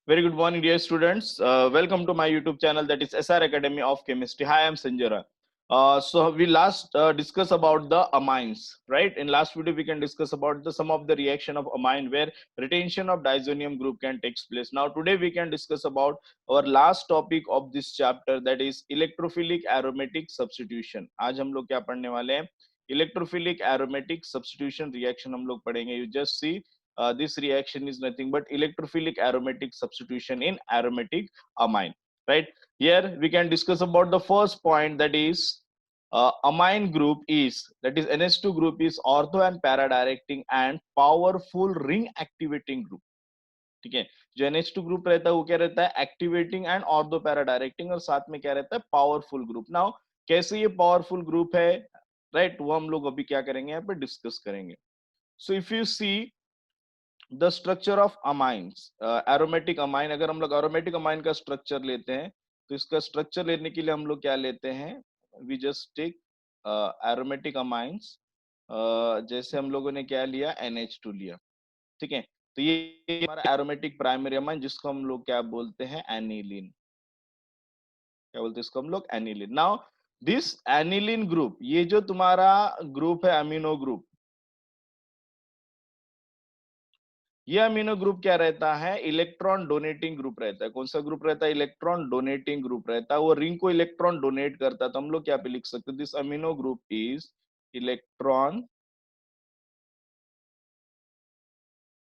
Very good morning, dear students. Welcome to my YouTube channel, that is SR Academy of Chemistry. Hi, I'm Sanjara. So we last discussed about the amines, right? In last video, we can discuss about the some of the reaction of amine where retention of diazonium group can takes place. Now today we can discuss about our last topic of this chapter, that is electrophilic aromatic substitution. आज हम लोग क्या पढ़ने वाले हैं? Electrophilic aromatic substitution reaction हम लोग पढ़ेंगे. You just see. This reaction is nothing but electrophilic aromatic substitution in aromatic amine, right? Here we can discuss about the first point, that is amine group is, that is NH2 group is ortho and para directing and powerful ring activating group. ठीक है, जो NH2 group रहता है वो क्या रहता है? Activating and ortho para directing, और साथ में क्या रहता है? Powerful group. नाउ कैसे ये पावरफुल ग्रुप है, राइट? वो हम लोग अभी क्या करेंगे, यहाँ पे डिस्कस करेंगे. So if you see the structure of amines, aromatic amine, अगर हम लोग एरोमेटिक अमाइन का स्ट्रक्चर लेते हैं तो इसका स्ट्रक्चर लेने के लिए हम लोग क्या लेते हैं? We just take aromatic amines. जैसे हम लोगों ने क्या लिया? NH2 लिया. ठीक है, तो ये हमारा एरोमेटिक प्राइमरी अमाइन, जिसको हम लोग क्या बोलते हैं? एनिलीन. क्या बोलते हैं इसको हम लोग? Aniline. Now this aniline group, ये जो तुम्हारा ग्रुप है अमीनो ग्रुप, ये अमीनो ग्रुप क्या रहता है? इलेक्ट्रॉन डोनेटिंग ग्रुप रहता है. कौन सा ग्रुप रहता है? इलेक्ट्रॉन डोनेटिंग ग्रुप रहता है. वो रिंग को इलेक्ट्रॉन डोनेट करता है, तो हम लोग क्या पे लिख सकते हैं? This amino group is electron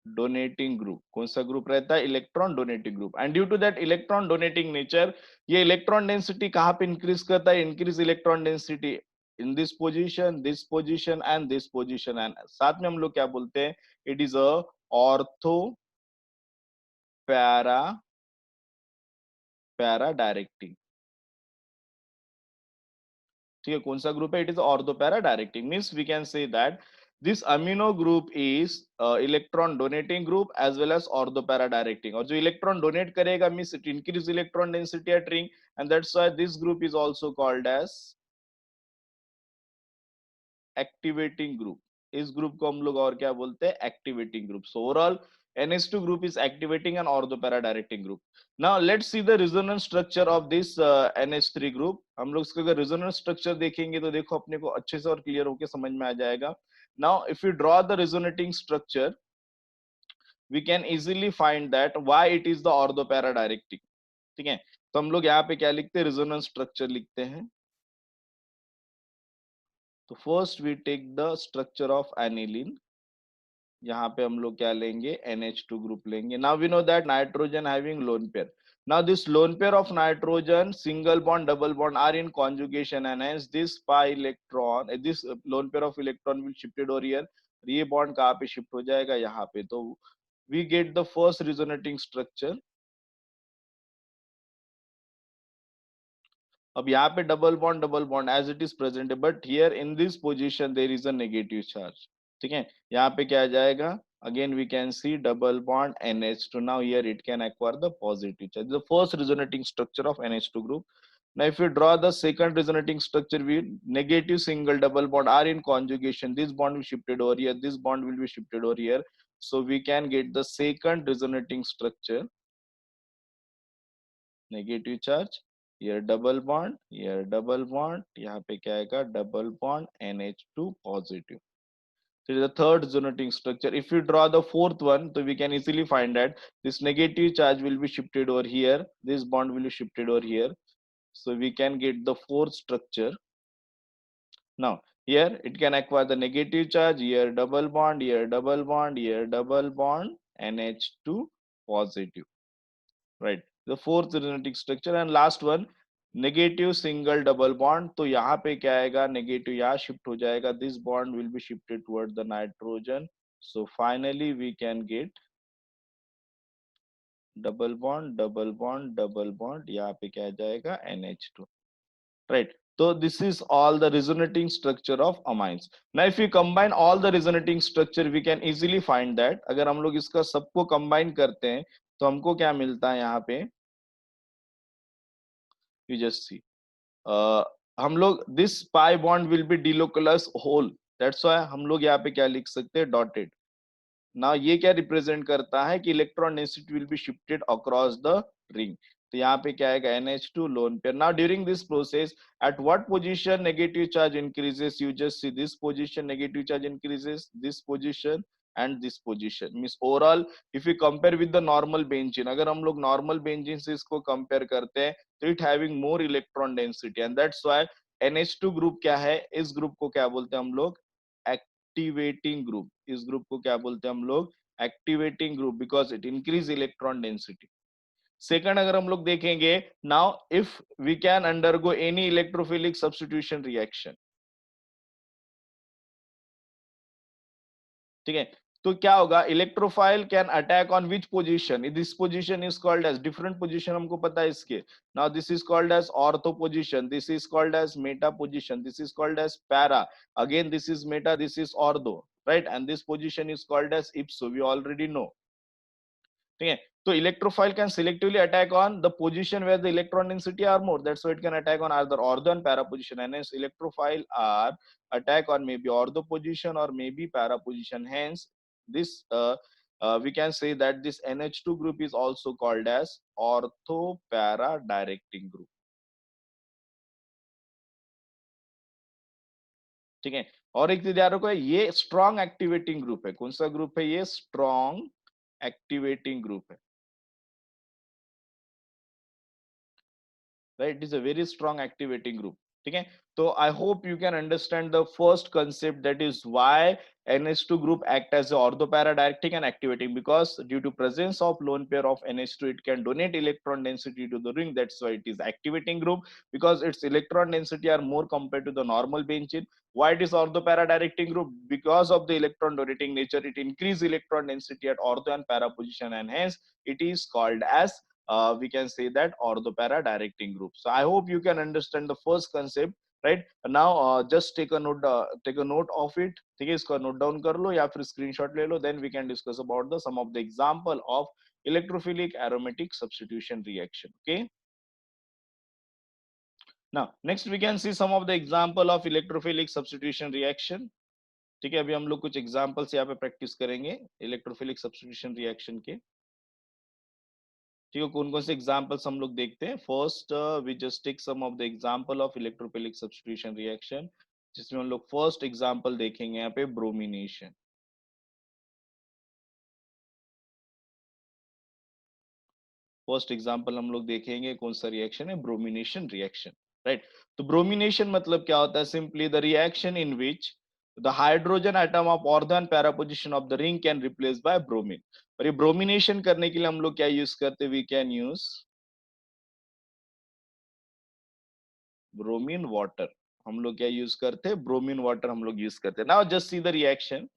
donating group. कौन सा ग्रुप रहता है? Electron donating group. And due to that electron donating nature, ये इलेक्ट्रॉन डेंसिटी कहां पे इंक्रीज करता है? Increase electron density in this position and this position. And साथ में हम लोग क्या बोलते हैं? It is a ortho para para directing. ठीक है, कौन सा ग्रुप है? It is ortho para directing. Means we can say that this amino group is electron donating group as well as ortho para directing. और जो electron donate करेगा means it increase electron density at ring, and that's why this group is also called as activating group. इस group को हम लोग और क्या बोलते हैं? Activating group. So overall NH2 group is activating and ortho para directing group. Now let's see the resonance structure of this NH3 group. हम लोग इसका अगर resonance structure देखेंगे तो देखो अपने को अच्छे से और क्लियर होके समझ में आ जाएगा. Now if you draw the resonating structure, we can easily find that why it is the ortho para directing. ठीक है, तो हम लोग यहाँ पे क्या लिखते हैं? resonance structure लिखते हैं. तो first we take the structure of aniline. यहाँ पे हम लोग क्या लेंगे? NH2 ग्रुप लेंगे. Now we know that nitrogen having lone pair. Now this lone pair of nitrogen, single bond, double bond are in conjugation, and hence this pi electron, this lone pair of electron will shifted over here. ये bond कहाँ पे shift हो जाएगा? यहाँ पे. तो we get the first resonating structure. अब यहाँ पे double bond as it is present है, but here in this position there is a negative charge. ठीक है, यहाँ पे क्या आ जाएगा? Again we can see double bond NH2. Now here it can acquire the positive charge. The first resonating structure of NH2 group. Now if you draw the second resonating structure, we negative single double bond are in conjugation. This bond will shifted over here, this bond will be shifted over here. So we can get the second resonating structure. Negative charge, here double bond, here double bond, यहाँ पे क्या आएगा? Double bond NH2 positive. So the third resonating structure. If you draw the fourth one, so we can easily find that this negative charge will be shifted over here, this bond will be shifted over here. So we can get the fourth structure. Now here it can acquire the negative charge, here double bond, here double bond, here double bond, NH2 positive. Right, the fourth genetic structure. And last one negative single double bond. तो यहाँ पे क्या आएगा? Negative यहाँ shift हो जाएगा, this bond will be shifted toward the nitrogen. So finally we can get double bond double bond double bond. यहाँ पे क्या आ जाएगा? NH2. राइट, तो this is all the resonating structure of amines. Now if we combine all the resonating structure, we can easily find that अगर हम लोग इसका सबको कंबाइन करते हैं तो हमको क्या मिलता है? यहाँ पे you just see हम लोग this pi bond will be delocalised होल. दैट्स व्हाई हम लोग यहाँ पे क्या लिख सकते हैं? डॉटेड. ना ये क्या रिप्रेजेंट करता है कि electron density will be shifted across the ring. तो यहाँ पे क्या आएगा NH2 loan pair. Now during this process at what position negative charge increases, you just see this position negative charge increases, this position and this position means overall if we compare with the normal benzene, अगर हम लोग normal benzene से इसको compare करते हैं तो it having more electron density and that's why NH2 group क्या है, इस ग्रुप को क्या बोलते हैं हम लोग, एक्टिवेटिंग ग्रुप। इस ग्रुप को क्या बोलते हैं हम लोग, activating group, because it increase electron density. Second अगर हम लोग देखेंगे, now if we can undergo any electrophilic substitution reaction, ठीक है, तो क्या होगा, electrophile can attack on which position, this position is called as, different position हमको पता है इसके, now this is called as ortho position, this is called as meta position, this is called as para, again this is meta, this is ortho, right, and this position is called as ipso, we already know, ठीक है। तो electrophile can selectively attack on the position where the electron density are more, that's why it can attack on either ortho and para position, and hence electrophile are attack on maybe ortho position or maybe para position, hence this we can say that this NH2 group is also called as ortho para directing group, ठीक है। और एक चीज याद रखो, ये strong activating group है, कौन सा ग्रुप है ये, स्ट्रॉन्ग एक्टिवेटिंग ग्रुप है, right, it is a very strong activating group, ठीक है। तो I hope you can understand the first concept, that is why NH2 group act as a orthoparadirecting and activating, because due to presence of lone pair of NH2 it can donate electron density to the ring, that's why it is activating group, because its electron density are more compared to the normal benzene. Why it is orthoparadirecting group, because of the electron donating nature, it increase electron density at ortho and para position, and hence it is called as we can say that ortho para directing group. So I hope you can understand the first concept, right? Now just take a note of it, ठीक है, इसको note down कर लो या फिर screenshot ले लो, then we can discuss about the some of the example of electrophilic aromatic substitution reaction, okay? Now next we can see some of the example of electrophilic substitution reaction, ठीक है। अभी हम लोग कुछ examples यहाँ पे practice करेंगे electrophilic substitution reaction के, ठीक है। कौन कौन से एग्जांपल्स हम लोग देखते हैं, first we just take some of the example of electrophilic substitution reaction, जिसमें हम लोग फर्स्ट एग्जांपल देखेंगे यहाँ पे ब्रोमिनेशन। फर्स्ट एग्जांपल हम लोग देखेंगे कौन सा रिएक्शन है, ब्रोमिनेशन रिएक्शन, राइट। तो ब्रोमिनेशन मतलब क्या होता है, simply the reaction in which the hydrogen atom of ortho and para position of the ring can replace by bromine. और ये ब्रोमिनेशन करने के लिए हम लोग क्या यूज करते हैं, we can use bromine water, हम लोग क्या यूज करते हैं, ब्रोमीन वाटर हम लोग यूज करते हैं। Now just see the reaction,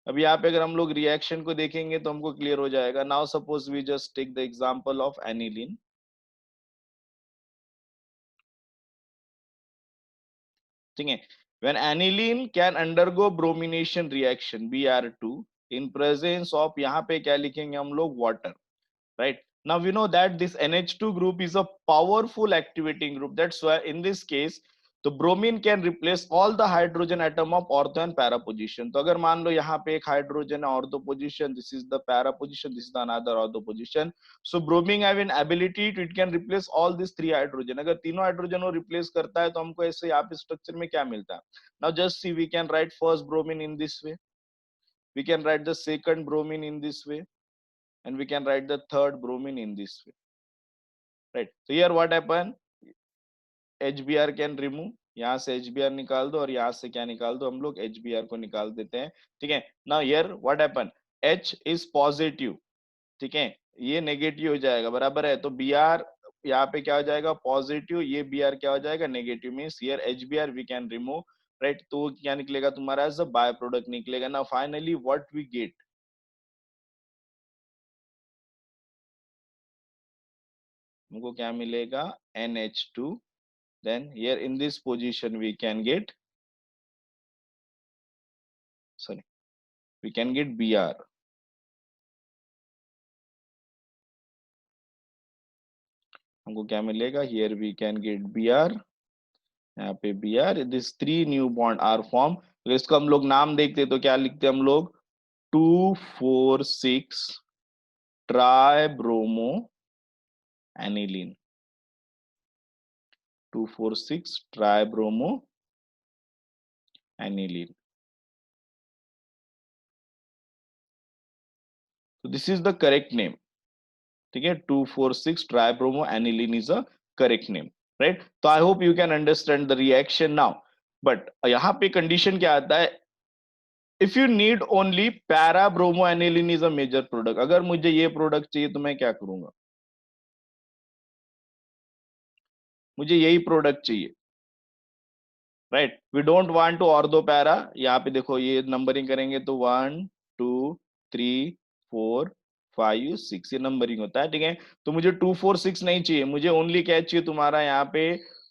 अब यहाँ पे अगर हम लोग रिएक्शन को देखेंगे तो हमको क्लियर हो जाएगा। Now suppose we just take the example of aniline, ठीक है। When aniline can undergo bromination reaction Br2 in presence of, यहाँ पे क्या लिखेंगे हम लोग, water, right? Now we know that this NH2 group is a powerful activating group, that's why in this case the bromine can replace all the hydrogen atom of ortho and para position। तो अगर मान लो यहाँ पे एक hydrogen है ortho position, this is the para position, this is the another ortho position, so bromine have an ability to, it can replace all these three hydrogen, अगर तीनों hydrogen वो रिप्लेस करता है तो हमको ऐसे यहाँ पे स्ट्रक्चर में क्या मिलता है। now just see, we can write first bromine in this way, we can write the second bromine in this way, and we can write the third bromine in this way, right? So here what happen, HBr can remove, यहाँ से HBr निकाल दो और यहाँ से क्या निकाल दो, हम लोग HBr को निकाल देते हैं, ठीक है। now here what happen, H is positive, ठीक है, ये नेगेटिव हो जाएगा, बराबर है, तो Br यहाँ पे क्या हो जाएगा, पॉजिटिव, ये Br क्या हो जाएगा, negative, means here HBr we can remove, right. तो क्या निकलेगा तुम्हारा, एज अ बाय प्रोडक्ट निकलेगा। ना फाइनली व्हाट वी गेट, हमको क्या मिलेगा, NH2, then here in this position we can get, sorry, we can get Br, हमको क्या मिलेगा, here we can get Br, यहाँ पे Br, this 3 new bond are formed। तो इसको हम लोग नाम देखते तो क्या लिखते हम लोग, 2,4,6 ट्राइब्रोमो एनिलीन, 2,4,6 ट्राइब्रोमो एनिलीन। तो this is the correct name, ठीक है, 2,4,6 tribromo aniline is a correct name, right. तो I hope you can understand the reaction now. But यहाँ पे कंडीशन क्या आता है, if you need only para bromo aniline is a major product, अगर मुझे ये प्रोडक्ट चाहिए तो मैं क्या करूंगा, मुझे यही प्रोडक्ट चाहिए, right. We don't want to ortho para, यहाँ पे देखो ये नंबरिंग करेंगे तो 1, 2, 3, 4, 5, 6 ये नंबरिंग होता है, ठीक है। तो मुझे 2,4,6 नहीं चाहिए, मुझे ओनली क्या चाहिए तुम्हारा यहाँ पे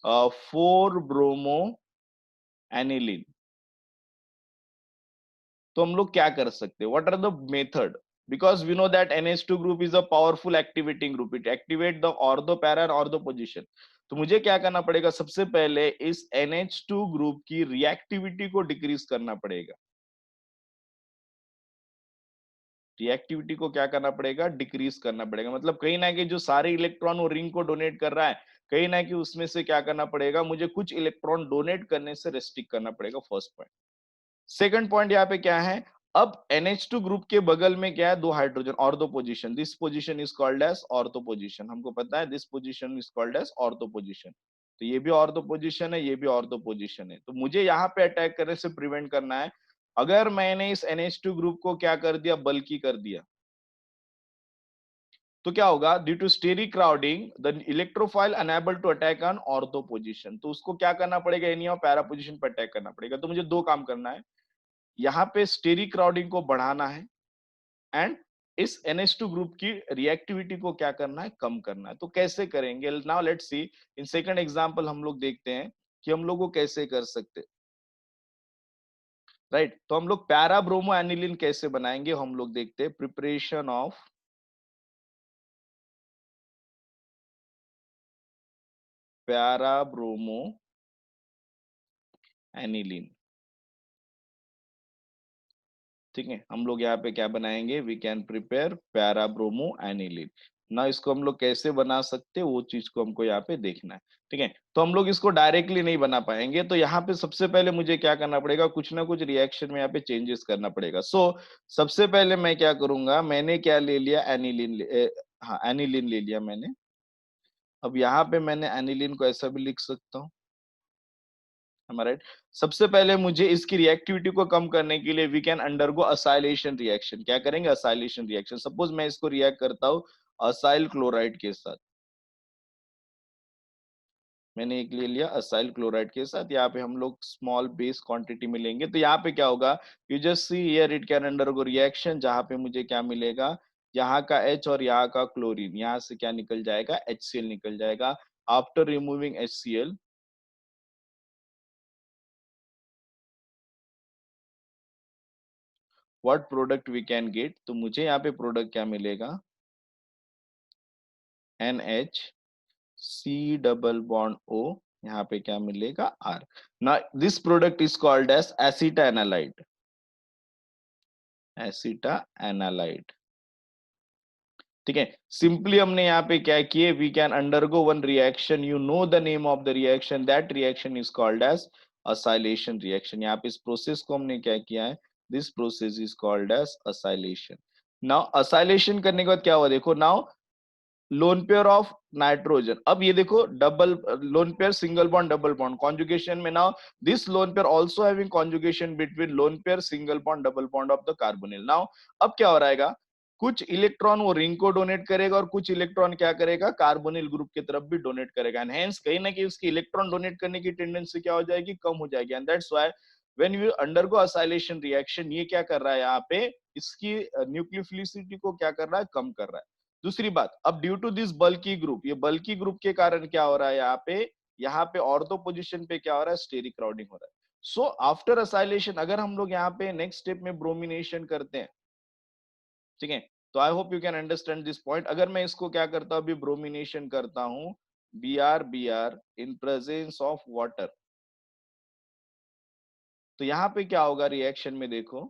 4 ब्रोमो एनिलीन। तो हम लोग क्या कर सकते हैं, what are the method, because we know that NH2 group is a powerful activating group, it activate the ortho para and ortho position. तो मुझे क्या करना पड़ेगा, सबसे पहले इस NH2 ग्रुप की रिएक्टिविटी को डिक्रीज करना पड़ेगा, रिएक्टिविटी को क्या करना पड़ेगा, डिक्रीज करना पड़ेगा। मतलब कहीं ना कहीं जो सारे इलेक्ट्रॉन वो रिंग को डोनेट कर रहा है, कहीं ना कहीं उसमें से क्या करना पड़ेगा, मुझे कुछ इलेक्ट्रॉन डोनेट करने से रेस्ट्रिक्ट करना पड़ेगा, फर्स्ट पॉइंट। सेकंड पॉइंट यहाँ पे क्या है, अब NH2 ग्रुप के बगल में क्या है, दो hydrogen, ortho position, this position is called as ortho position, हमको पता है this position is called as ortho position. तो ये भी ऑर्थो पोजीशन है, ये भी ऑर्थो पोजीशन है। तो मुझे यहाँ पे अटैक करने से प्रिवेंट करना है। अगर मैंने इस NH2 ग्रुप को क्या कर दिया, बल्कि कर दिया, तो क्या होगा, due to steric crowding the electrophile unable to attack on ortho position, तो उसको क्या करना पड़ेगा, एनी ऑफ पैरा पोजीशन पर अटैक करना पड़ेगा। तो मुझे दो काम करना है, यहाँ पे स्टेरिक क्राउडिंग को बढ़ाना है एंड इस NH2 ग्रुप की रिएक्टिविटी को क्या करना है, कम करना है। तो कैसे करेंगे, now let's see in second example, हम लोग देखते हैं कि हम लोग को कैसे कर सकते, राइट। तो हम लोग पैरा ब्रोमो एनिलीन कैसे बनाएंगे, हम लोग देखते हैं, preparation of para bromo aniline, ठीक है। हम लोग यहाँ पे क्या बनाएंगे, we can prepare para bromo aniline. ना इसको हम लोग कैसे बना सकते हैं, वो चीज को हमको यहाँ पे देखना है, ठीक है। तो हम लोग इसको डायरेक्टली नहीं बना पाएंगे, तो यहाँ पे सबसे पहले मुझे क्या करना पड़ेगा, कुछ ना कुछ रिएक्शन में यहाँ पे चेंजेस करना पड़ेगा। सबसे पहले मैं क्या करूंगा, मैंने क्या ले लिया, हाँ एनिलीन ले लिया मैंने। अब यहाँ पे मैंने एनिलीन को ऐसा भी लिख सकता हूँ, राइट। सबसे पहले मुझे इसकी रिएक्टिविटी को कम करने के लिए we can undergo acylation reaction, क्या करेंगे, असाइलेशन रिएक्शन। सपोज मैं इसको रिएक्ट करता हूँ असाइल क्लोराइड के साथ, मैंने एक ले लिया असाइल क्लोराइड के साथ, यहाँ पे हम लोग स्मॉल बेस क्वांटिटी में लेंगे। तो यहाँ पे क्या होगा, you just see here it can undergo reaction, जहाँ पे मुझे क्या मिलेगा, यहाँ का H और यहाँ का क्लोरीन, यहाँ से क्या निकल जाएगा, HCl निकल जाएगा। After removing HCl, what product we can get, तो मुझे यहाँ पे प्रोडक्ट क्या मिलेगा, NH C double bond O, यहाँ पे क्या मिलेगा, R। ना this product is called as acetanilide, acetanilide, ठीक है। सिंपली हमने यहाँ पे क्या किए, we can undergo one reaction, you know the name of the reaction, that reaction is called as acylation reaction. यहाँ पे इस प्रोसेस को हमने क्या किया है, this process is called as acylation. Now acylation करने के बाद क्या हुआ, देखो now lone pair of nitrogen, अब ये देखो double lone pair, single bond double bond conjugation में, now this lone pair also having conjugation between lone pair, single bond double bond of the carbonyl. Now अब क्या हो रहेगा, कुछ electron वो रिंग को डोनेट करेगा और कुछ इलेक्ट्रॉन क्या करेगा, कार्बोनिल ग्रुप की तरफ भी डोनेट करेगा, एंड हेंस कहीं ना कहीं उसकी इलेक्ट्रॉन डोनेट करने की टेंडेंसी क्या हो जाएगी, कम हो जाएगी। And that's why when you undergo acylation reaction, ये क्या कर रहा है, यहाँ पे इसकी न्यूक्लियोफिलिसिटी को क्या कर रहा है, कम कर रहा है। दूसरी बात, अब due to this bulky group, ये बल्की ग्रुप के कारण क्या हो रहा है, यहाँ पे ऑर्थो पोजीशन पे क्या हो रहा है, स्टेरिक क्राउडिंग हो रहा है। सो आफ्टर असाइलेशन, अगर हम लोग यहाँ पे नेक्स्ट स्टेप में ब्रोमिनेशन करते हैं, ठीक है, तो I hope you can understand this point. अगर मैं इसको क्या करता हूँ, अभी ब्रोमिनेशन करता हूँ, Br in presence of water, तो यहाँ पे क्या होगा रिएक्शन में, देखो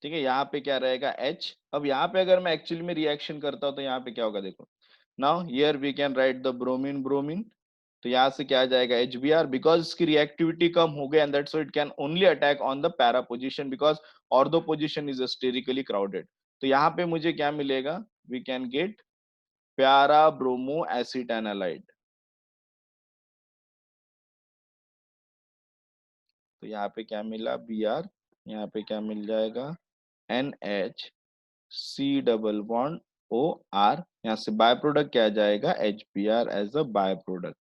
ठीक है, यहाँ पे क्या रहेगा H। अब यहाँ पे अगर मैं एक्चुअली में रिएक्शन करता हूँ तो यहाँ पे क्या होगा देखो, now here we can write the bromine bromine, तो यहाँ से क्या आ जाएगा HBr, बिकॉज इसकी रिएक्टिविटी कम हो गई and that's why it can only attack on the para position because ortho position is sterically crowded. तो यहाँ पे मुझे क्या मिलेगा, we can get para bromo acetanilide. तो यहाँ पे क्या मिला Br, यहाँ पे क्या मिल जाएगा NH C double bond OR, यहाँ से बाय प्रोडक्ट क्या आ जाएगा HBr as a byproduct.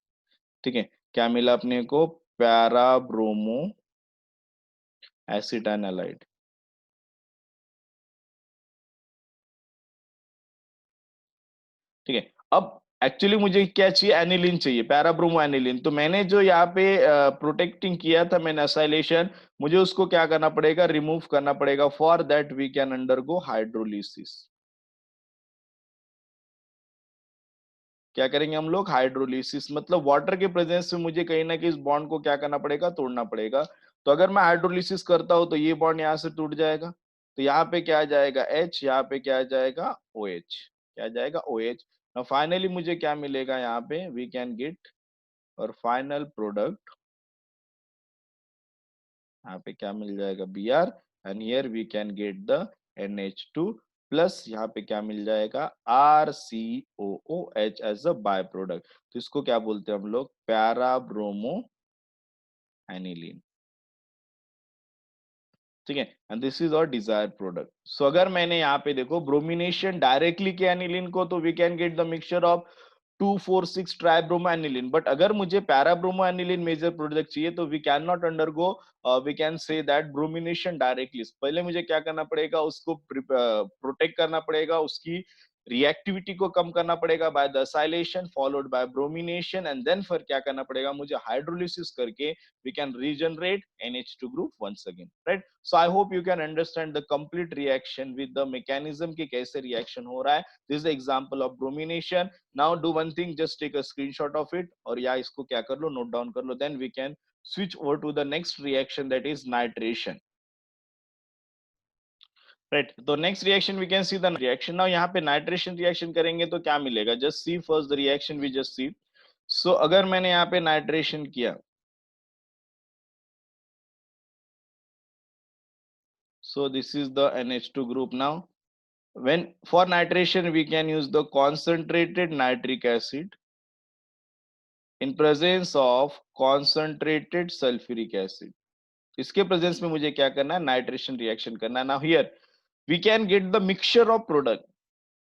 ठीक है, क्या मिला अपने को, पैरा ब्रोमो एसिटानालाइड। ठीक है, अब एक्चुअली मुझे क्या चाहिए, एनिलीन चाहिए, पैराब्रोमो एनिलीन। तो मैंने जो यहाँ पे प्रोटेक्टिंग किया था मैंने असाइलेशन, मुझे उसको क्या करना पड़ेगा, रिमूव करना पड़ेगा। For that we can undergo hydrolysis. क्या करेंगे हम लोग, हाइड्रोलिसिस, मतलब वाटर के प्रेजेंस में मुझे कहीं ना कहीं इस बॉन्ड को क्या करना पड़ेगा, तोड़ना पड़ेगा। तो अगर मैं हाइड्रोलिसिस करता हूं तो ये बॉन्ड यहाँ से टूट जाएगा, तो यहाँ पे क्या आ जाएगा H, यहाँ पे क्या आ जाएगा OH, क्या आ जाएगा OH। now फाइनली मुझे क्या मिलेगा, यहाँ पे वी कैन गेट और फाइनल प्रोडक्ट, यहाँ पे क्या मिल जाएगा Br, and here we can get the NH2 plus, यहाँ पे क्या मिल जाएगा RCOOH as a byproduct. तो इसको क्या बोलते हैं हम लोग, पैरा ब्रोमो एनिलीन। ठीक है, एंड दिस इज और डिजायर्ड प्रोडक्ट। सो अगर मैंने यहाँ पे देखो ब्रोमिनेशन डायरेक्टली किया एनिलीन को, तो we can get the mixture of 2,4,6 tribromo aniline. But अगर मुझे पैराब्रोमो एनिलीन मेजर प्रोडक्ट चाहिए तो we can not undergo, we can say that bromination directly. पहले मुझे क्या करना पड़ेगा, उसको प्रोटेक्ट करना पड़ेगा, उसकी रिएक्टिविटी को कम करना पड़ेगा by the acylation followed by bromination, and then फिर क्या करना पड़ेगा मुझे, हाइड्रोलिसिस करके we can regenerate NH2 group once again, right? So I hope you can understand the complete reaction with the mechanism कि कैसे reaction हो रहा है। This is the example of bromination. Now do one thing, just take a screenshot of it और या इसको क्या कर लो, note down कर लो, then we can switch over to the next reaction, that is nitration, right? तो next reaction we can see the reaction। now यहाँ पे nitration reaction करेंगे तो क्या मिलेगा, just see first the reaction we just see। so अगर मैंने यहाँ पे nitration किया, so this is the NH2 group now। When for nitration we can use the concentrated nitric acid in presence of concentrated sulfuric acid। इसके presence में मुझे क्या करना है, नाइट्रेशन रिएक्शन करना है। Now here we can get the mixture of product.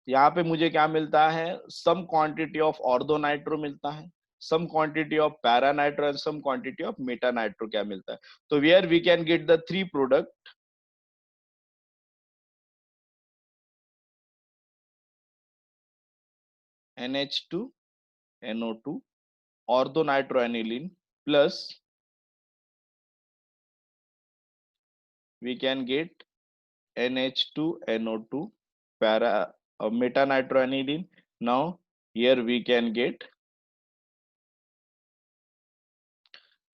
यहाँ पे मुझे क्या मिलता है, some quantity of ortho nitro मिलता है, some quantity of para nitro and some quantity of meta nitro क्या मिलता है। तो where we can get the three product, NH2 NO2 ortho nitro aniline plus we can get NH2NO2 para metanitroanidine। now here we can get,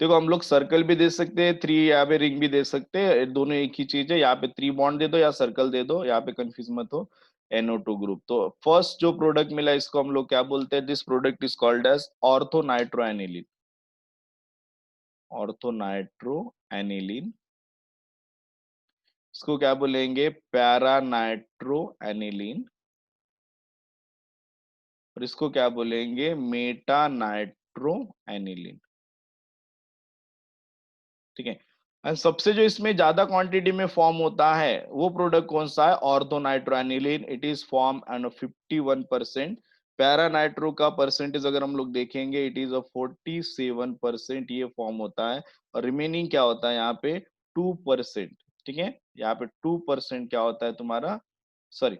देखो हम लोग circle भी दे सकते हैं, थ्री यहाँ पे रिंग भी दे सकते हैं, दोनों एक ही चीज है। यहाँ पे थ्री बॉन्ड दे दो या सर्कल दे दो, यहाँ पे कंफ्यूज मत हो। NO2 ग्रुप, तो फर्स्ट जो प्रोडक्ट मिला इसको हम लोग क्या बोलते हैं, this product is called as orthonitroaniline, orthonitroaniline. इसको क्या बोलेंगे, पैरानाइट्रोएनिलीन, और इसको क्या बोलेंगे, मेटानाइट्रो एनिलीन। ठीक है, और सबसे जो इसमें ज्यादा क्वांटिटी में फॉर्म होता है वो प्रोडक्ट कौन सा है, orthonitro aniline. It is form and 51%। Paranitro का परसेंटेज अगर हम लोग देखेंगे, इट इज अ 47% ये फॉर्म होता है, और रिमेनिंग क्या होता है यहाँ पे 2%। ठीक है, यहाँ पे 2% क्या होता है तुम्हारा, sorry,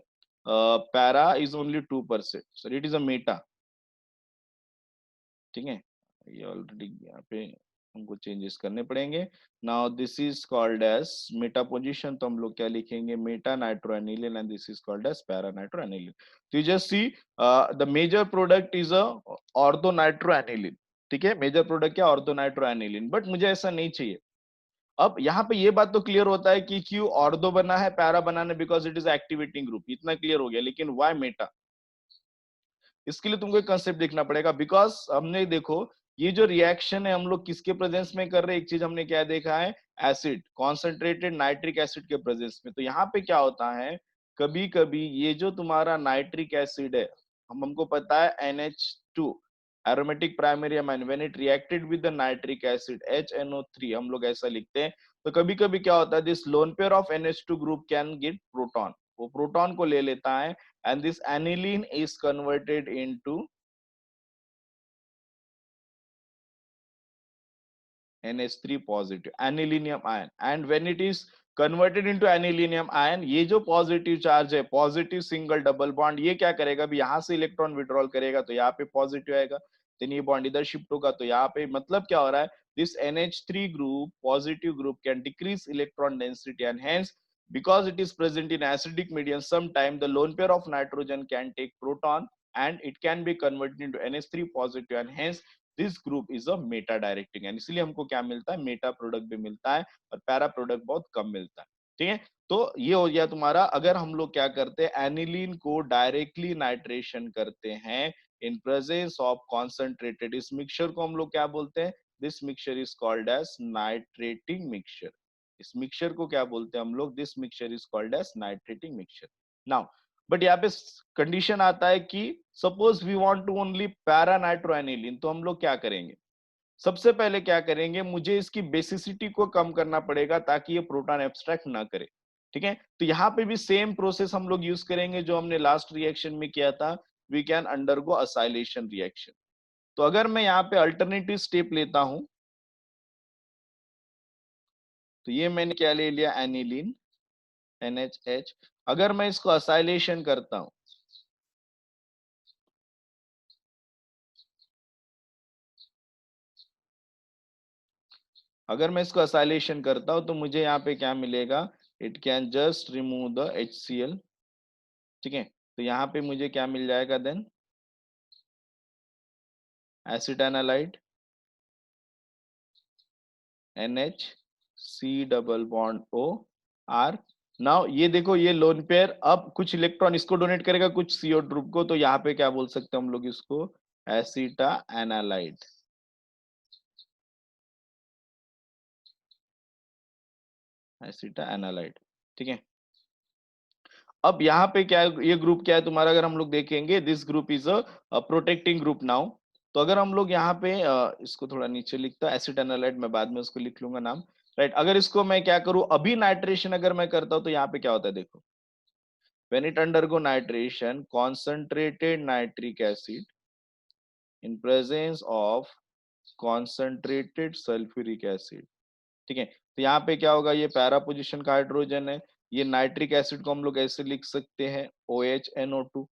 para is only 2%, sorry it is a Meta. ठीक है, ये ऑलरेडी यहाँ पे हमको चेंजेस करने पड़ेंगे। Now this is called as meta position, तो हम लोग क्या लिखेंगे, meta nitroaniline, and this is called as para nitroaniline. तो you just see the major product is a ortho nitroaniline. ठीक है, मेजर प्रोडक्ट क्या, ऑर्थो नाइट्रोएनिलीन। बट मुझे ऐसा नहीं चाहिए, अब यहाँ पे ये बात तो क्लियर होता है कि क्यों ऑर्थो बना है, para banana, because it is activating group, इतना क्लियर हो गया। लेकिन व्हाई मेटा, इसके लिए तुमको एक कंसेप्ट देखना पड़ेगा। बिकॉज हमने देखो ये जो रिएक्शन है हम लोग किसके प्रेजेंस में कर रहे हैं, एक चीज हमने क्या देखा है, एसिड, कॉन्सेंट्रेटेड नाइट्रिक एसिड के प्रेजेंस में। तो यहाँ पे क्या होता है, कभी कभी ये जो तुम्हारा नाइट्रिक एसिड है, हमको पता है NH2 aromatic primary amine, when it reacted with the nitric acid HNO3, हम लोग ऐसा लिखते हैं। तो कभी कभी क्या होता है, this lone pair of NH2 group can get proton, वो प्रोटॉन को ले लेता है, and this aniline is converted into NH3 positive anilinium ion, and when it is converted into anilinium ion, ये जो पॉजिटिव चार्ज है, पॉजिटिव सिंगल डबल बॉन्ड, ये क्या करेगा, अभी यहां से इलेक्ट्रॉन विड्रॉल करेगा तो यहाँ पे पॉजिटिव आएगा, देन ये बॉन्ड इधर शिफ्ट होगा, तो यहाँ पे मतलब क्या हो रहा है, this NH3 group positive group can decrease electron density, and hence because it is present in acidic medium, sometime the lone pair of nitrogen can take proton and it can be converted into NH3 positive, and hence this group is a Meta directing, and इसलिए हमको क्या मिलता है, Meta product भी मिलता है और para product बहुत कम मिलता है। ठीक है, तो ये हो गया तुम्हारा। अगर हम लोग क्या करते हैं, एनिलीन को डायरेक्टली नाइट्रेशन करते हैं इन प्रेजेंस ऑफ कॉन्सेंट्रेटेड, इस मिक्सचर को हम लोग क्या बोलते हैं, this mixture is called as nitrating mixture. इस मिक्सचर को क्या बोलते हैं हम लोग, this mixture is called as nitrating mixture. Now but यहाँ पे कंडीशन आता है कि suppose we want to only para nitroaniline, तो हम लोग क्या करेंगे, सबसे पहले क्या करेंगे, मुझे इसकी बेसिसिटी को कम करना पड़ेगा ताकि ये प्रोटॉन एब्स्ट्रैक्ट ना करे। ठीक है, तो यहाँ पे भी सेम प्रोसेस हम लोग यूज करेंगे जो हमने लास्ट रिएक्शन में किया था, we can undergo acylation reaction. तो अगर मैं यहाँ पे अल्टरनेटिव स्टेप लेता हूं, तो ये मैंने क्या ले लिया, एनिलीन NHH। अगर मैं इसको असाइलेशन करता हूं, अगर मैं इसको असाइलेशन करता हूं तो मुझे यहाँ पे क्या मिलेगा, it can just remove the HCl। ठीक है, तो यहाँ पे मुझे क्या मिल जाएगा, then acetanilide NH, C double bond OR। Now ये देखो ये लोन पेयर अब कुछ इलेक्ट्रॉन इसको डोनेट करेगा, कुछ CO ग्रुप को, तो यहाँ पे क्या बोल सकते हैं हम लोग इसको, एसिटा एनालाइड, एसिटा एनालाइड। ठीक है, अब यहाँ पे क्या है, ये ग्रुप क्या है तुम्हारा, अगर हम लोग देखेंगे, this group is a protecting group now. तो अगर हम लोग यहाँ पे इसको थोड़ा नीचे लिखता हूँ, एसिड एनालाइड, मैं बाद में उसको लिख लूंगा नाम। राइट, अगर इसको मैं क्या करूँ, अभी नाइट्रेशन अगर मैं करता हूँ तो यहाँ पे क्या होता है, देखो, when it undergo nitration, concentrated nitric acid in presence of concentrated sulfuric acid। ठीक है, तो यहाँ पे क्या होगा, ये पैरा पोजीशन का हाइड्रोजन है, ये नाइट्रिक एसिड को हम लोग ऐसे लिख सकते हैं OHNO2।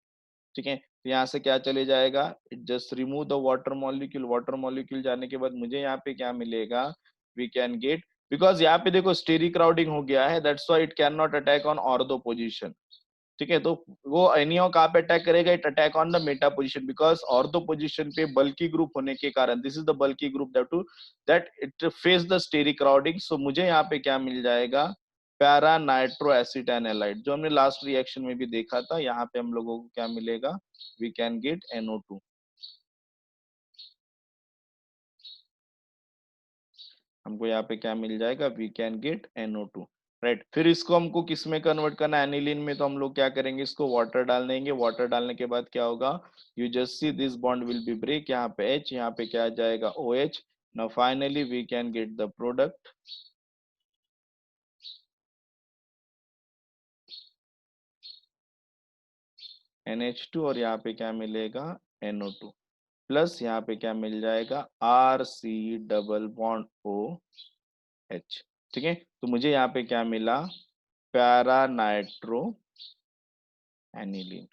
ठीक है, तो यहाँ से क्या चले जाएगा, it just remove the water molecule, water molecule जाने के बाद मुझे यहाँ पे क्या मिलेगा, वी कैन गेट, बिकॉज यहाँ पे देखो स्टेरिक क्राउडिंग हो गया है, that's why it can not attack on ortho position. ठीक है, तो वो एनियो कहाँ पे अटैक करेगा, it attack on the meta position, because ortho position पे बल्की ग्रुप होने के कारण, this is the bulky group that to that it face the steric crowding. So मुझे यहाँ पे क्या मिल जाएगा, पैरा नाइट्रो एसिटाइनलाइड, जो हमने लास्ट रिएक्शन में भी देखा था, यहाँ पे हम लोगों को क्या मिलेगा, वी कैन गेट NO2। हमको यहाँ पे क्या मिल जाएगा, we can gate NO2। Right, फिर इसको हमको किस में कन्वर्ट करना है, एनिलीन में, तो हम लोग क्या करेंगे, इसको वाटर डाल देंगे। वाटर डालने के बाद क्या होगा, you just see this bond will be break, यहाँ पे H, यहाँ पे क्या आ जाएगा, OH। Now finally we can get the product NH2, और यहाँ पे क्या मिलेगा, NO2, प्लस यहाँ पे क्या मिल जाएगा, RC डबल बॉन्ड OH। ठीक है, तो मुझे यहाँ पे क्या मिला, para nitro aniline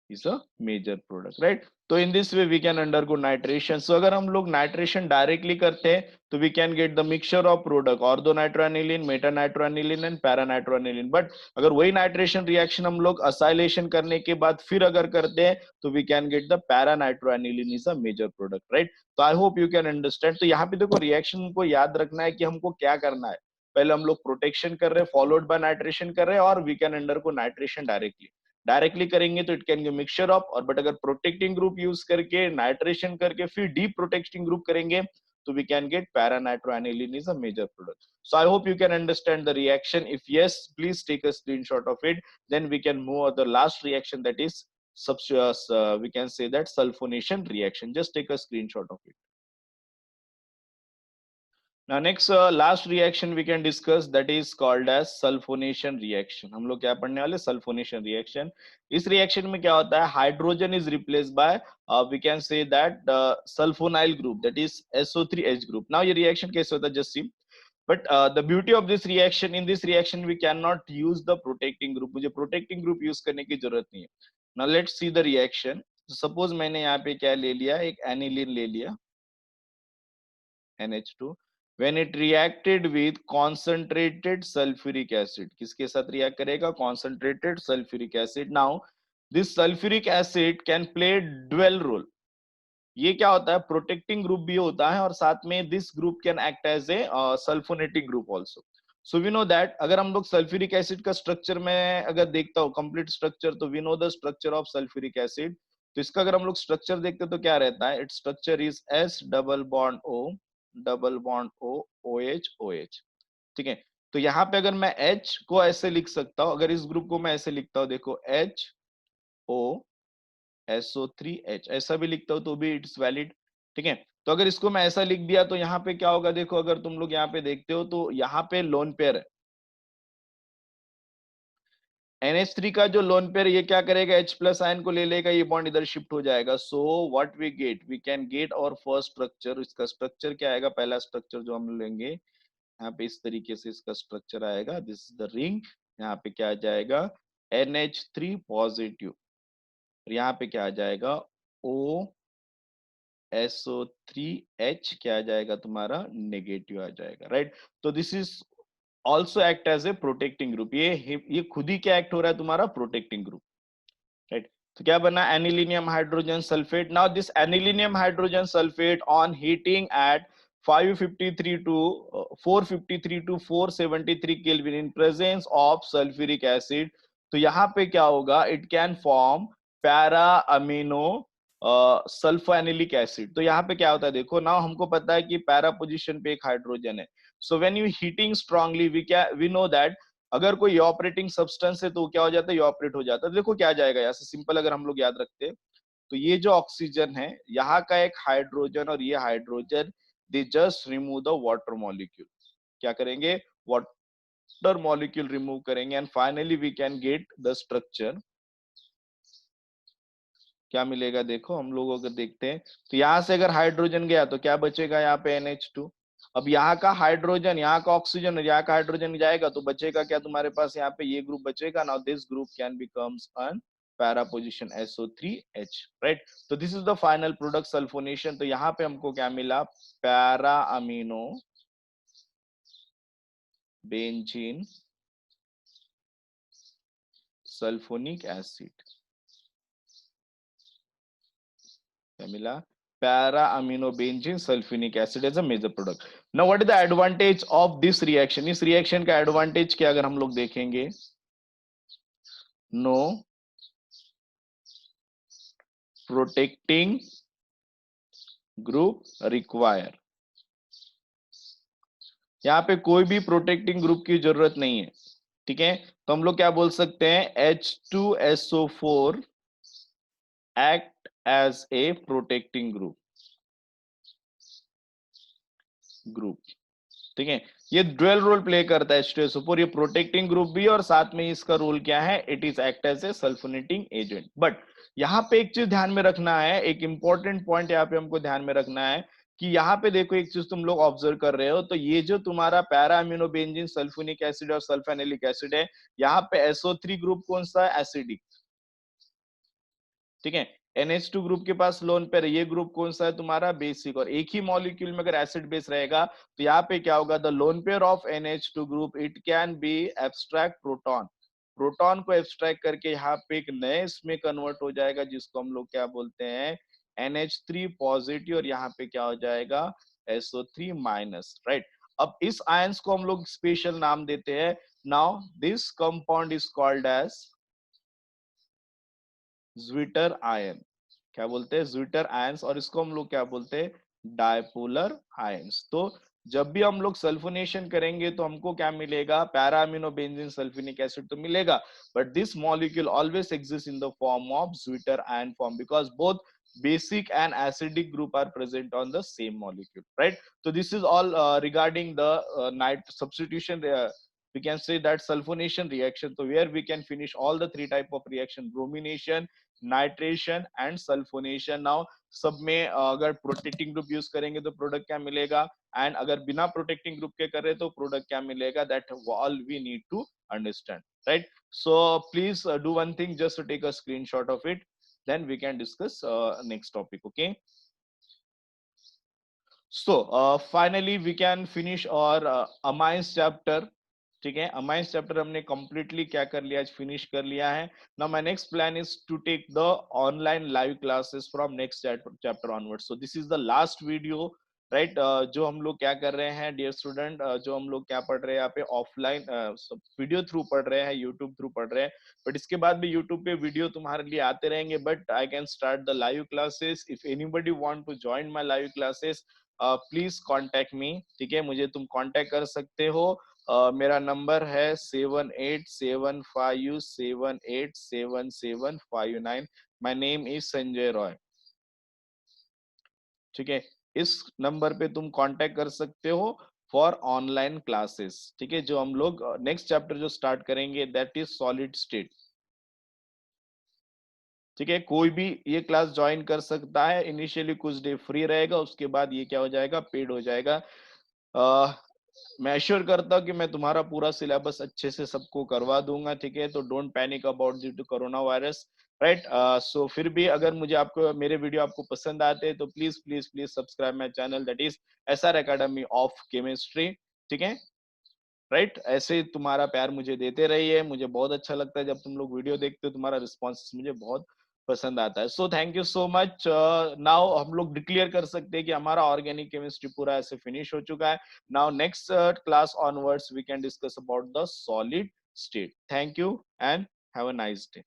is a major product. Right, तो in this way we can undergo nitration. So अगर हम लोग नाइट्रेशन डायरेक्टली करते हैं तो we can get the mixture of product ortho nitroaniline, meta nitroaniline and para nitroaniline. But अगर वही nitration reaction हम लोग असाइलेशन करने के बाद फिर अगर करते हैं तो we can get the para nitroaniline is a major product, right. तो I hope you can understand. तो यहाँ पे देखो रिएक्शन को याद रखना है कि हमको क्या करना है. पहले हम लोग प्रोटेक्शन कर रहे हैं, फॉलोड बाय नाइट्रेशन कर रहे हैं, और we can undergo nitration directly करेंगे तो it can be mixture of. और बट अगर प्रोटेक्टिंग ग्रुप यूज करके नाइट्रेशन करके फिर डीप प्रोटेक्टिंग ग्रुप करेंगे तो we can get para-nitroaniline is a major product. So I hope you can understand the reaction. If yes, please take a screenshot of it. Then we can move on the last reaction, that is we can say that sulfonation reaction. Just take a screenshot of it. Now next last reaction we can discuss, that is called as sulfonation reaction. हम लोग क्या पढ़ने वाले, sulfonation reaction. इस reaction में क्या होता है, hydrogen is replaced by we can say that sulfonyl group, that is SO3H group. Now ये reaction कैसे होता है, just see. But the beauty of this reaction, in this reaction we cannot use the protecting group. मुझे protecting group use करने की जरूरत नहीं है. Now let's see the reaction. Suppose मैंने यहाँ पे क्या ले लिया, एक aniline ले लिया, NH2. When it reacted with concentrated sulfuric acid, किसके साथ रिएक्ट करेगा, concentrated sulfuric acid. Now this sulfuric acid can play dual role. ये क्या होता है, प्रोटेक्टिंग ग्रुप भी होता है और साथ में this group can act as a sulphonating group also. So we know that अगर हम लोग सल्फ्यूरिक एसिड का स्ट्रक्चर में अगर देखता हूँ कंप्लीट स्ट्रक्चर, तो we know the structure of sulphuric acid. तो इसका अगर हम लोग स्ट्रक्चर देखते हैं तो क्या रहता है, its structure is S double bond O OH OH. ठीक है. तो यहाँ पे अगर मैं H को ऐसे लिख सकता हूँ, अगर इस ग्रुप को मैं ऐसे लिखता हूँ, देखो HO SO3H ऐसा भी लिखता हूँ तो भी इट्स वैलिड. ठीक है. तो अगर इसको मैं ऐसा लिख दिया तो यहाँ पे क्या होगा, देखो अगर तुम लोग यहाँ पे देखते हो तो यहाँ पे लोन पेयर है, NH3 का जो लोन पेयर, ये क्या करेगा, H प्लस आयन को ले लेगा, ये बॉन्ड इधर शिफ्ट हो जाएगा. So what we get, we can get our first structure. इसका स्ट्रक्चर क्या आएगा, पहला स्ट्रक्चर जो हम लेंगे यहाँ पे इस तरीके से इसका स्ट्रक्चर आएगा, दिस इज द रिंग. यहाँ पे क्या आ जाएगा, NH3 पॉजिटिव. यहाँ पे क्या आ जाएगा, O SO3H क्या आ जाएगा तुम्हारा, नेगेटिव आ जाएगा, राइट. तो this is also act as a protecting group. ये खुद ही क्या एक्ट हो रहा है, तुम्हारा प्रोटेक्टिंग ग्रुप, राइट. तो क्या बना, anilinium hydrogen sulphate. Now this anilinium hydrogen sulphate on heating at 553 to 453 to 473 kelvin in presence of sulphuric acid. तो यहाँ पे क्या होगा, it can form para amino sulphanilic acid. तो यहाँ पे क्या होता है, देखो ना हमको पता है कि पैरा पोजीशन पे एक हाइड्रोजन है. So when you heating strongly we know that अगर कोई ऑपरेटिंग सब्सटेंस है तो क्या हो जाता है, ऑपरेट हो जाता है. देखो क्या जाएगा, यहाँ से सिंपल अगर हम लोग याद रखते हैं तो ये जो ऑक्सीजन है, यहाँ का एक हाइड्रोजन और ये hydrogen, they just remove the water molecule. क्या करेंगे, वाटर मॉलिक्यूल रिमूव करेंगे and finally we can get the structure. क्या मिलेगा, देखो हम लोग अगर देखते हैं तो यहाँ से अगर हाइड्रोजन गया तो क्या बचेगा, यहाँ पे NH2. अब यहाँ का हाइड्रोजन, यहाँ का ऑक्सीजन और यहाँ का हाइड्रोजन जाएगा तो बचेगा क्या तुम्हारे पास, यहाँ पे ये ग्रुप बचेगा. Now this group can becomes an para position SO3H, right. तो this is the final product sulphonation. तो यहाँ पे हमको क्या मिला, para amino benzene sulphonic acid. क्या मिला, para amino benzene sulphonic acid as a major product. Now what is the advantage of this reaction. इस रिएक्शन का एडवांटेज क्या अगर हम लोग देखेंगे, नो प्रोटेक्टिंग ग्रुप रिक्वायर. यहाँ पे कोई भी प्रोटेक्टिंग ग्रुप की जरूरत नहीं है. ठीक है. तो हम लोग क्या बोल सकते हैं, H2SO4 act as a protecting group. ठीक है. ये ड्यूअल रोल प्ले करता है H2SO4, ये प्रोटेक्टिंग ग्रुप भी और साथ में इसका रोल क्या है, it is act as a sulphonating agent. But यहाँ पे एक चीज ध्यान में रखना है, एक इंपॉर्टेंट पॉइंट यहाँ पे हमको ध्यान में रखना है कि यहाँ पे देखो एक चीज तुम लोग ऑब्जर्व कर रहे हो, तो ये जो तुम्हारा para amino benzene sulphonic acid और सल्फेनिलिक एसिड है, यहाँ पे SO3 ग्रुप कौन सा है, एसिडिक. ठीक है. NH2 ग्रुप के पास लोन पेयर, ये ग्रुप कौन सा है तुम्हारा, बेसिक। और एक ही मॉलिक्यूल में अगर एसिड बेस रहेगा तो यहाँ पे क्या होगा, the loan pair of NH2 group it can B abstract proton, proton को एब्स्ट्रैक्ट करके यहाँ पे एक नए इसमें कन्वर्ट हो जाएगा जिसको हम लोग क्या बोलते हैं, NH3 पॉजिटिव, और यहाँ पे क्या हो जाएगा, SO3 माइनस, राइट। अब इस आयंस को हम लोग स्पेशल नाम देते हैं, now this compound is called as zwitter ion, क्या बोलते हैं, ज्विटर आयंस, और इसको हम लोग क्या बोलते हैं, डायपोलर आयंस। तो जब भी हम लोग सल्फोनेशन करेंगे तो हमको क्या मिलेगा, para amino benzene sulphonic acid तो मिलेगा, but this molecule always exist in the form of zwitter ion form, because both basic and acidic group are present on the same molecule, right? So this is all regarding the night substitution, we can say that sulfonation reaction, so where we can finish all the three type of reaction, bromination, nitration and sulphonation. Now सब में अगर protecting group use करेंगे तो product क्या मिलेगा, and अगर बिना protecting group के कर रहे तो प्रोडक्ट क्या मिलेगा, that all we need to understand, right. So please do one thing, just take a screenshot of it, then we can discuss next topic, okay? So finally we can finish our amines chapter, ठीक है। Amines chapter हमने completely क्या कर लिया, आज finish कर लिया है। Now my next plan is to take the online live classes from next chapter onward, so this is the last video, right. जो हम लोग क्या कर रहे हैं डियर स्टूडेंट, जो हम लोग क्या पढ़ रहे हैं यहाँ पे ऑफलाइन वीडियो थ्रू पढ़ रहे हैं, यूट्यूब थ्रू पढ़ रहे हैं, बट इसके बाद भी यूट्यूब पे वीडियो तुम्हारे लिए आते रहेंगे, but I can start the live classes. If anybody want to join my live classes please contact me, ठीक है, मुझे तुम कॉन्टेक्ट कर सकते हो। मेरा नंबर है 7875777759। My name is Sanjay Roy, ठीक है। इस नंबर पे तुम कांटेक्ट कर सकते हो फॉर ऑनलाइन क्लासेस, ठीक है। जो हम लोग नेक्स्ट चैप्टर जो स्टार्ट करेंगे दैट इज सॉलिड स्टेट, ठीक है। कोई भी ये क्लास ज्वाइन कर सकता है, इनिशियली कुछ डे फ्री रहेगा, उसके बाद ये क्या हो जाएगा, पेड हो जाएगा। मैं एश्योर करता हूँ कि मैं तुम्हारा पूरा सिलेबस अच्छे से सबको करवा दूंगा, ठीक है। तो don't panic about due to corona virus, right. So फिर भी अगर मुझे आपको मेरे वीडियो आपको पसंद आते हैं तो please please please subscribe my channel, that is SR academy of chemistry, ठीक है, राइट। ऐसे ही तुम्हारा प्यार मुझे देते रहिए, मुझे बहुत अच्छा लगता है जब तुम लोग वीडियो देखते हो, तुम्हारा रिस्पॉन्स मुझे बहुत पसंद आता है। So thank you so much. Now हम लोग डिक्लेयर कर सकते हैं कि हमारा ऑर्गेनिक केमिस्ट्री पूरा ऐसे फिनिश हो चुका है। Now next class onwards we can discuss about the solid state. Thank you and have a nice day.